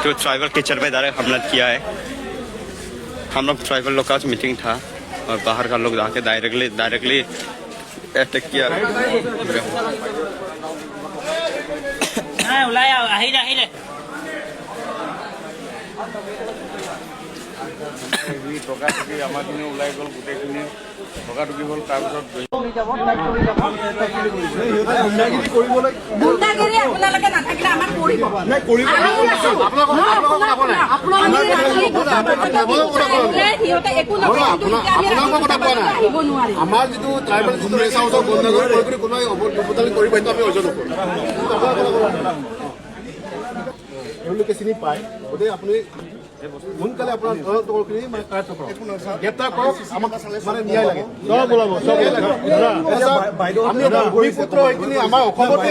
जो tribal kitchen में direct हमला किया है। हम लोग ट्राइबल लोग का मीटिंग था और बाहर का लोग आके डायरेक्टली अटैक किया। টকাটুকি আমাৰ খিনি ওলাই গ'ল, গোটেইখিনি টকাটুকি হ'ল। তাৰপিছত আমাৰ যিটো ট্ৰাইবেল যিটো ৰেষ্ট হাউচৰ গণ্ডগোল কৰি কোনোবাই অপদালি কৰিব সেইটো আমি অৰ্জন নকৰোঁ। তেওঁলোকে চিনি পায়, গতিকে আপুনি সোনকালে আপোনাৰ তদন্তখিনি গ্ৰেপ্তাৰ কৰক। আমাক মানে ন্যায় লাগে, চব ওলাব, চব আমি ভূমিপুত্ৰ এইখিনি আমাৰ অসমতে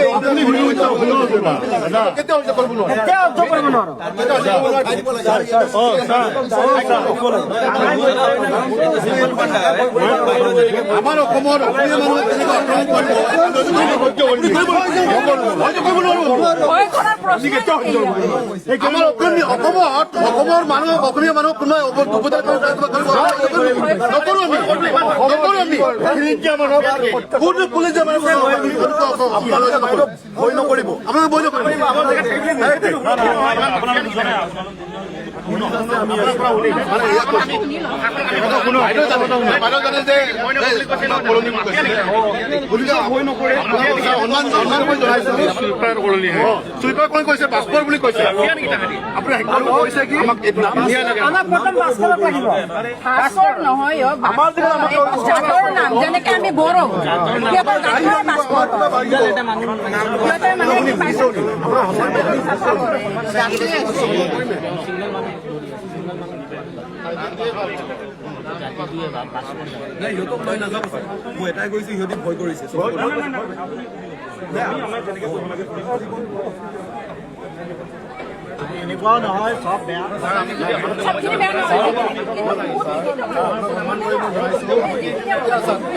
কেতিয়াও কৰিব নোৱাৰো। আমাৰ অসমৰ অসমীয়া মানুহে কেনেকৈ আক্ৰমণ কৰিব অসমৰ মানুহ অসমীয়া মানুহ কোনোবাই নকৰো আমি পুলিচ ভয় নকৰিব, আপোনালোকে ভয় নকৰিব। চুইপাৰ কোনে কৈছে? ভাস্কৰ বুলি কৈছে। আপুনি কৈছে কি আমাক নহয় নাম যেনেকে আমি বড়ো সিহঁতক লৈ নাযাব। মই এটাই কৈছো, সিহঁতে ভয় কৰিছে। এনেকুৱাও নহয়, চব বেয়া।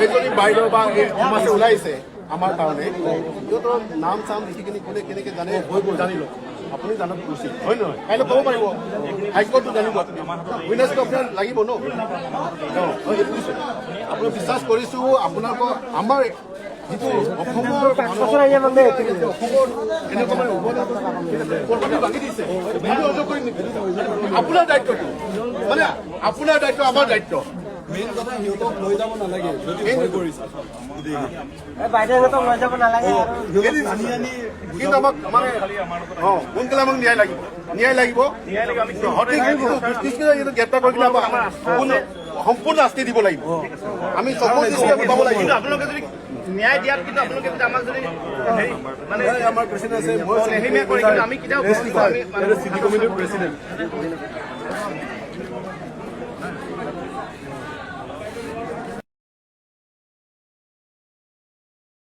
এইজনী বাইদেউ বা সমাজে ওলাইছে আমাৰ কাৰণে, সিহঁতৰ নাম চাম লিখি কিনি কোনে কেনেকে জানে জানি লওক। আপুনি জানাত উচিত হয় নহয়? কাইলৈ ক'ব পাৰিব, হাইকোৰ্টটো জানিব, উইনেছটো আপোনাৰ লাগিব ন। আপুনি বিশ্বাস কৰিছোঁ আপোনালোকৰ আমাৰ যিটো অসমৰ ভাঙি দিছে আপোনাৰ দায়িত্বটো, মানে আপোনাৰ দায়িত্ব, আমাৰ দায়িত্ব। মেইন কথা সিহঁতক লৈ যাব নালাগে, যদি ভয় কৰিছে বাইদেউহঁতক লৈ যাব নালাগে। কিন্তু আমাক মানে সোনকালে আমাক ন্যায় লাগিব, ন্যায় লাগিব। গ্ৰেপ্তাৰ কৰি কিনে সম্পূৰ্ণ শাস্তি দিব লাগিব। আমি চবৰ দৃষ্টি পাব লাগিব। আপোনালোকে যদি ন্যায় দিয়াত কিন্তু আপোনালোকে আমাক যদি মানে আমাৰ প্ৰেচিডেণ্ট আছে, আমি কেতিয়াও চিটি কমিটিৰ প্ৰেচিডেণ্ট